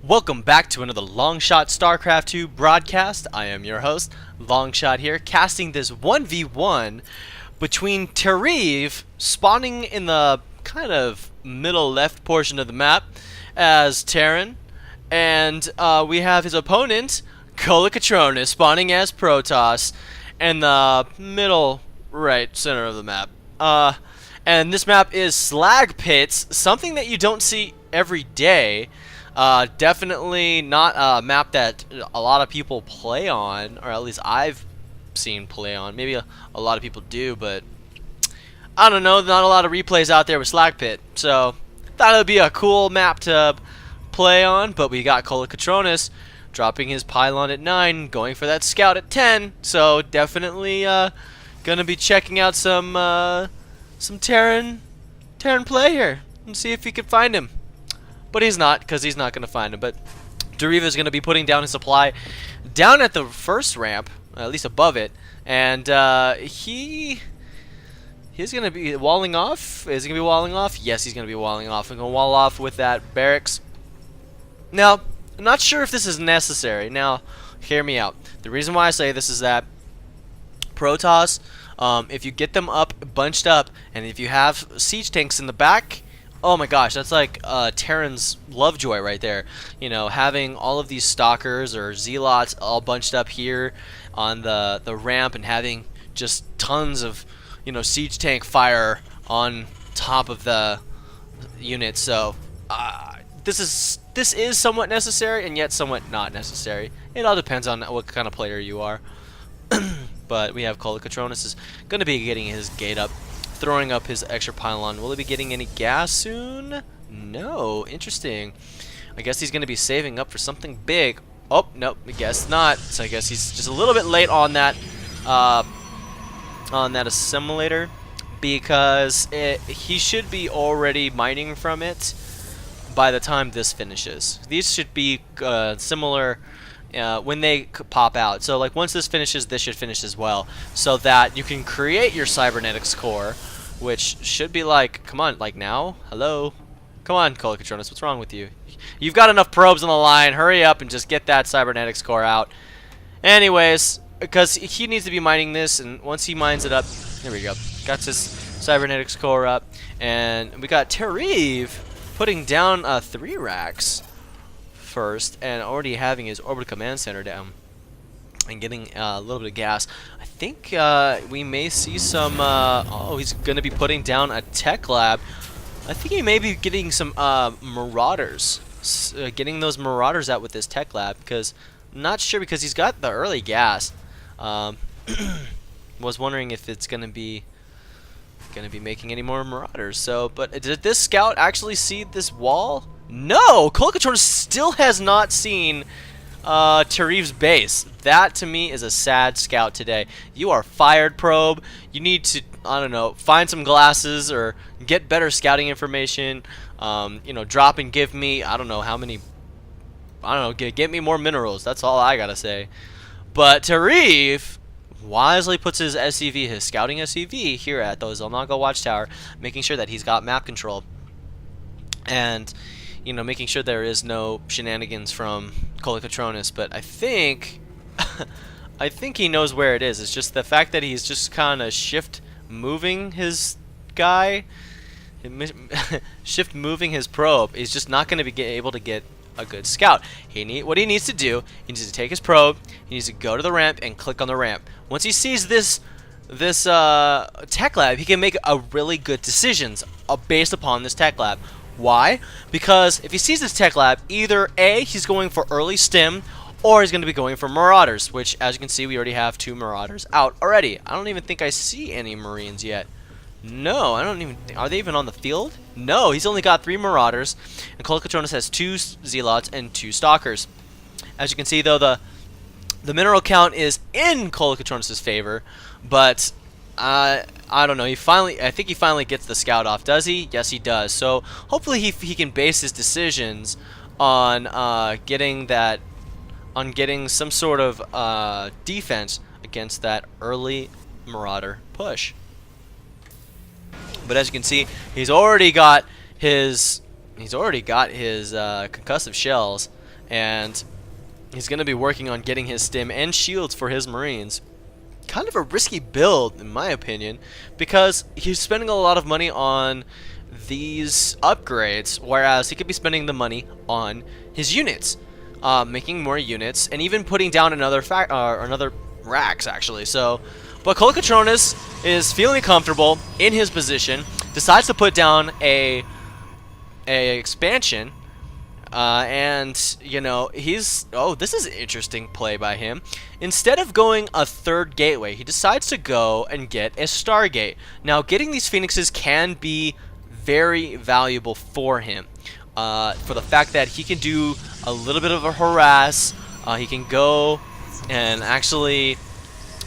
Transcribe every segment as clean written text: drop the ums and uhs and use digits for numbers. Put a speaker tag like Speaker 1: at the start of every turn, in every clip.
Speaker 1: Welcome back to another Longshot StarCraft 2 broadcast. I am your host, Longshot here, casting this 1v1 between Terrev, spawning in the kind of middle left portion of the map as Terran, and we have his opponent, Kolokotronis, spawning as Protoss in the middle right center of the map. And this map is Slag Pits, something that you don't see every day. Definitely not a map that a lot of people play on, or at least I've seen play on. Maybe a lot of people do, but I don't know, not a lot of replays out there with Slag Pit. So, thought it would be a cool map to play on, but we got Kolokotronis dropping his pylon at 9, going for that scout at 10. So, definitely gonna be checking out some Terran play here and see if we can find him. But he's not, because he's not going to find him. But Terrev is going to be putting down his supply down at the first ramp, at least above it. And he's going to be walling off. Is he going to be walling off? Yes, he's going to be walling off. I'm going to wall off with that barracks. Now, I'm not sure if this is necessary. Now, hear me out. The reason why I say this is that Protoss, if you get them up, bunched up, and if you have siege tanks in the back, oh my gosh, that's like Terran's lovejoy right there. You know, having all of these stalkers or zealots all bunched up here on the ramp and having just tons of, you know, siege tank fire on top of the unit. So this is somewhat necessary and yet somewhat not necessary. It all depends on what kind of player you are. But we have Kolokotronis is going to be getting his gate up, throwing up his extra pylon. Will he be getting any gas soon? No. Interesting. I guess he's going to be saving up for something big. Oh, nope. I guess not. So I guess he's just a little bit late on that assimilator, because he should be already mining from it by the time this finishes. These should be similar when they pop out. So like once this finishes, this should finish as well, so that you can create your cybernetics core, which should be like, come on, like now? Hello? Come on, Kolokotronis, what's wrong with you? You've got enough probes on the line. Hurry up and just get that cybernetics core out. Anyways, because he needs to be mining this, and once he mines it up, there we go. Got his cybernetics core up, and we got Terrev putting down 3 racks first, and already having his orbital command center down and getting a little bit of gas. I think we may see some oh, he's going to be putting down a tech lab. I think he may be getting some marauders, getting those marauders out with this tech lab, because I'm not sure, because he's got the early gas. Was wondering if it's going to be making any more marauders. So, but did this scout actually see this wall? No! Kolokotronis still has not seen Terrev's base. That to me is a sad scout today. You are fired, probe. You need to, I don't know, find some glasses or get better scouting information. You know, drop and give me, I don't know how many, I don't know, get me more minerals. That's all I gotta say. But Terrev wisely puts his SCV, his scouting SCV, here at the Zelnaga Watchtower, making sure that he's got map control. And, you know, making sure there is no shenanigans from Kolokotronis. But I think I think he knows where it is. It's just the fact that he's just kind of shift moving his guy, shift moving his probe. He's just not going to be able to get a good scout. What he needs to do, he needs to take his probe, he needs to go to the ramp and click on the ramp. Once he sees this tech lab, he can make a really good decisions based upon this tech lab. Why? Because if he sees this tech lab, either A, he's going for early stim, or he's going to be going for marauders, which, as you can see, we already have 2 marauders out already. I don't even think I see any marines yet. No, I don't even. Are they even on the field? No, he's only got 3 marauders, and Kolokotronis has 2 zealots and 2 stalkers. As you can see, though, the mineral count is in Kolokotronis' favor, but I don't know. I think he finally gets the scout off. Does he? Yes, he does. So hopefully he can base his decisions on getting some sort of defense against that early marauder push. But as you can see, he's already got his concussive shells and he's going to be working on getting his stim and shields for his Marines. Kind of a risky build, in my opinion, because he's spending a lot of money on these upgrades, whereas he could be spending the money on his units, making more units, and even putting down another racks, actually. So, but Kolokotronis is feeling comfortable in his position, decides to put down a expansion. And, you know, oh, this is an interesting play by him. Instead of going a third gateway, he decides to go and get a Stargate. Now, getting these Phoenixes can be very valuable for him, for the fact that he can do a little bit of a harass. He can go and actually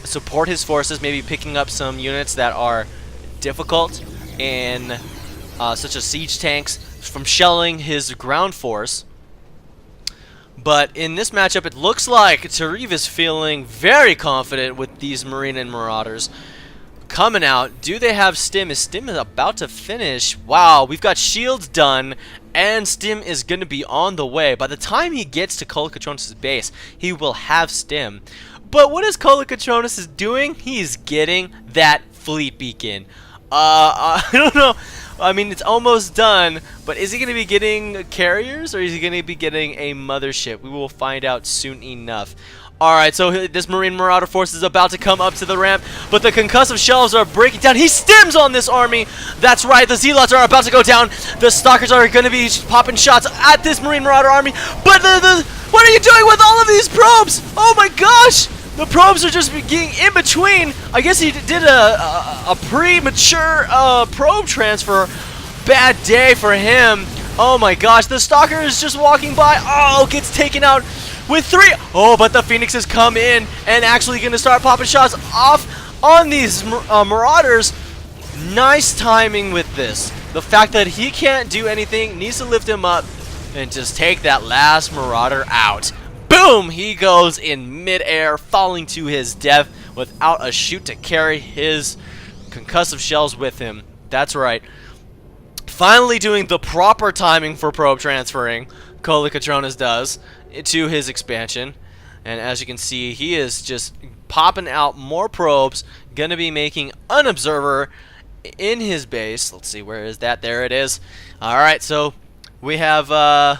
Speaker 1: support his forces, maybe picking up some units that are difficult in such as siege tanks, from shelling his ground force. But in this matchup, it looks like Terrev is feeling very confident with these Marine and Marauders coming out. Do they have stim? Is stim about to finish? Wow, we've got shields done, and stim is going to be on the way. By the time he gets to Kolokotronis' base, he will have stim. But what is Kolokotronis doing? He's getting that fleet beacon. I don't know. I mean, it's almost done, but is he going to be getting carriers, or is he going to be getting a mothership? We will find out soon enough. Alright, so this Marine Marauder force is about to come up to the ramp, but the concussive shells are breaking down. He stims on this army. That's right, the Zealots are about to go down. The Stalkers are going to be popping shots at this Marine Marauder army. But what are you doing with all of these probes? Oh my gosh! The probes are just getting in between. I guess he did a premature probe transfer. Bad day for him. Oh my gosh, the Stalker is just walking by. Oh, gets taken out with 3. Oh, but the Phoenixes come in and actually going to start popping shots off on these Marauders. Nice timing with this. The fact that he can't do anything, needs to lift him up and just take that last Marauder out. Boom! He goes in midair, falling to his death without a chute to carry his concussive shells with him. That's right. Finally doing the proper timing for probe transferring, Kolokotronis does, to his expansion. And as you can see, he is just popping out more probes, going to be making an observer in his base. Let's see, where is that? There it is. Alright, so we have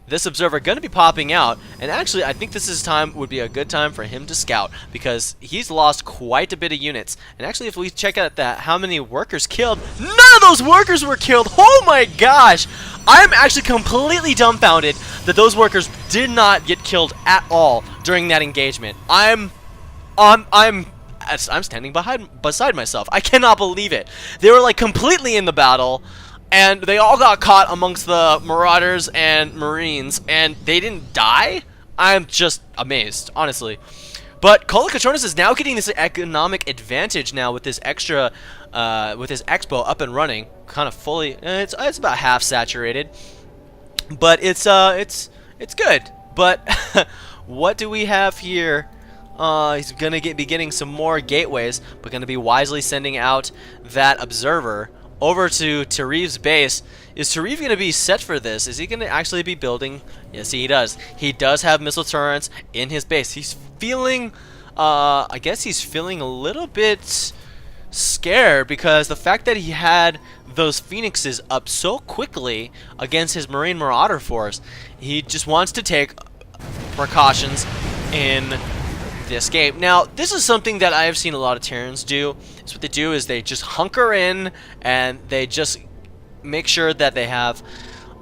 Speaker 1: this observer going to be popping out, and actually I think would be a good time for him to scout, because he's lost quite a bit of units. And actually, if we check out how many workers killed, none of those workers were killed. Oh my gosh, I'm actually completely dumbfounded that those workers did not get killed at all during that engagement. I'm standing beside myself. I cannot believe it. They were like completely in the battle, and they all got caught amongst the Marauders and Marines, and they didn't die? I'm just amazed, honestly. But Kolokotronis is now getting this economic advantage now with this extra, with his expo up and running, kind of fully. It's about half saturated, but it's good. But what do we have here? He's gonna be getting some more gateways, but gonna be wisely sending out that observer over to Terrev's base. Is Terrev going to be set for this? Is he going to actually be building? Yes, he does. He does have missile turrets in his base. He's feeling, I guess he's feeling a little bit scared, because the fact that he had those Phoenixes up so quickly against his Marine Marauder force, he just wants to take precautions in the escape. Now, this is something that I have seen a lot of Terrans do. So what they do is they just hunker in, and they just make sure that they have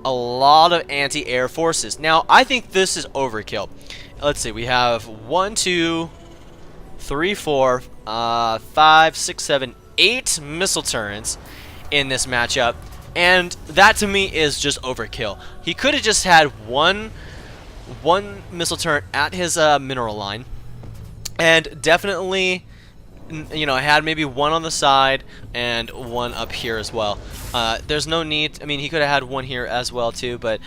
Speaker 1: a lot of anti-air forces. Now, I think this is overkill. Let's see, we have 1, 2, 3, 4, 5, 6, 7, 8 missile turrets in this matchup, and that to me is just overkill. He could have just had one missile turret at his mineral line, and definitely, you know, had maybe one on the side and one up here as well. There's no need. I mean, he could have had one here as well too, but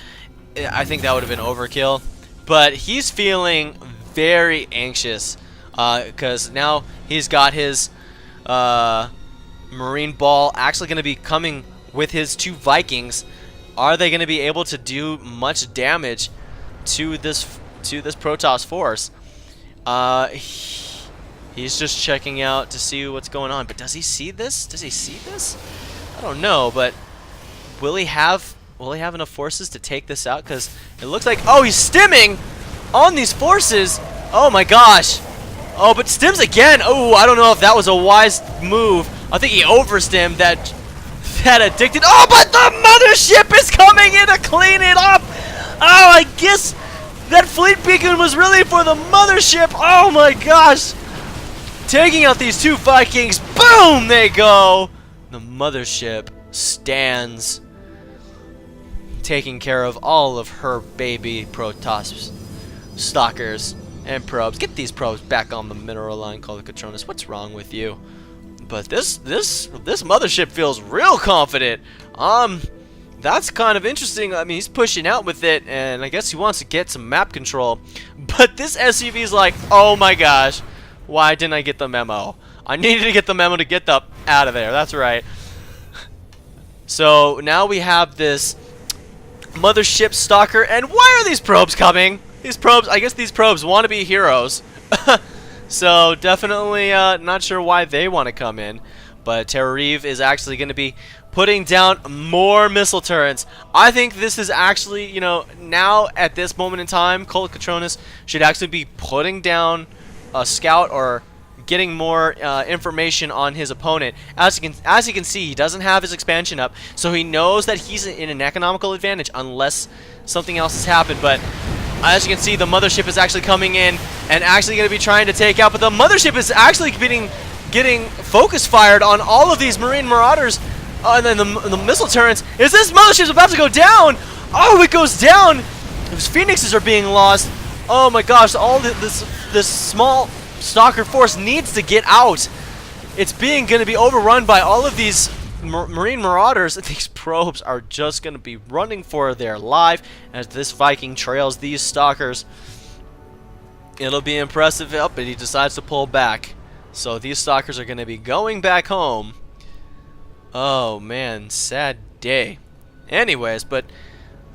Speaker 1: I think that would have been overkill. But he's feeling very anxious because now he's got his Marine Ball actually going to be coming with his 2 Vikings. Are they going to be able to do much damage to this Protoss force. He's just checking out to see what's going on. But does he see this? Does he see this? I don't know. But will he have enough forces to take this out? Because it looks like, oh, he's stimming on these forces. Oh my gosh. Oh, but stims again. Oh, I don't know if that was a wise move. I think he overstimmed that addicted. Oh, but the mothership is coming in to clean it up. Oh, I guess that fleet beacon was really for the mothership. Oh my gosh. Taking out these two Vikings. Boom, they go. The mothership stands, taking care of all of her baby Protoss stalkers and probes. Get these probes back on the mineral line, Kolokotronis. What's wrong with you? But this mothership feels real confident. That's kind of interesting. I mean, he's pushing out with it, and I guess he wants to get some map control. But this SUV is like, oh my gosh, why didn't I get the memo? I needed to get the memo to get the out of there. That's right. So now we have this mothership stalker, and why are these probes coming? These probes, I guess these probes want to be heroes. So definitely not sure why they want to come in. But Terrev is actually going to be putting down more missile turrets. I think this is actually, you know, now at this moment in time, Kolokotronis should actually be putting down a scout or getting more information on his opponent. As you can see, he doesn't have his expansion up, so he knows that he's in an economical advantage unless something else has happened. But as you can see, the mothership is actually coming in and actually going to be trying to take out. But the mothership is actually getting focus fired on all of these Marine Marauders. And then the missile turrets. Is this mothership about to go down? Oh, it goes down. Those phoenixes are being lost. Oh my gosh! All this small stalker force needs to get out. It's going to be overrun by all of these Marine Marauders. These probes are just going to be running for their life as this Viking trails these stalkers. It'll be impressive, but he decides to pull back. So these stalkers are going to be going back home. Oh man, sad day. Anyways, but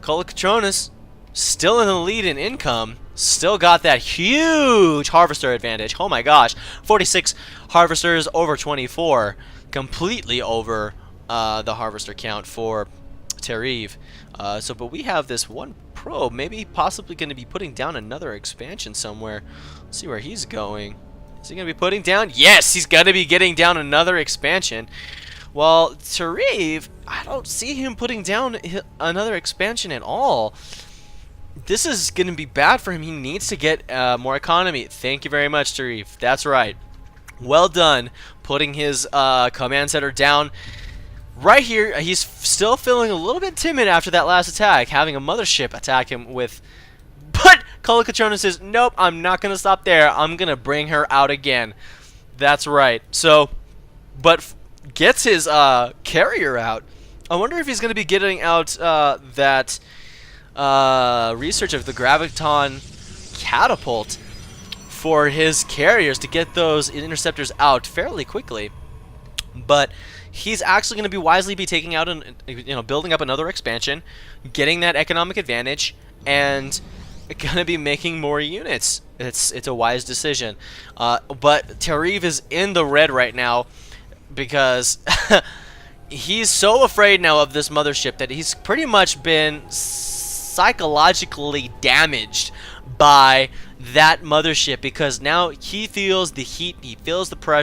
Speaker 1: Kolokotronis still in the lead in income. Still got that huge harvester advantage. Oh my gosh, 46 harvesters over 24, completely over the harvester count for Terrev. But we have this one probe, maybe possibly going to be putting down another expansion somewhere. Let's see where he's going. Is he going to be putting down? Yes, he's going to be getting down another expansion. Well, Terrev, I don't see him putting down another expansion at all. This is going to be bad for him. He needs to get more economy. Thank you very much, Terrev. That's right. Well done putting his command center down. Right here, he's still feeling a little bit timid after that last attack, having a mothership attack him with... But Kolokotronis says, nope, I'm not going to stop there. I'm going to bring her out again. That's right. So, but gets his carrier out. I wonder if he's going to be getting out that research of the graviton catapult for his carriers to get those interceptors out fairly quickly. But he's actually going to be wisely taking out building up another expansion, getting that economic advantage, and going to be making more units. It's a wise decision. But Terrev is in the red right now because he's so afraid now of this mothership that he's pretty much been psychologically damaged by that mothership, because now he feels the heat, he feels the pressure.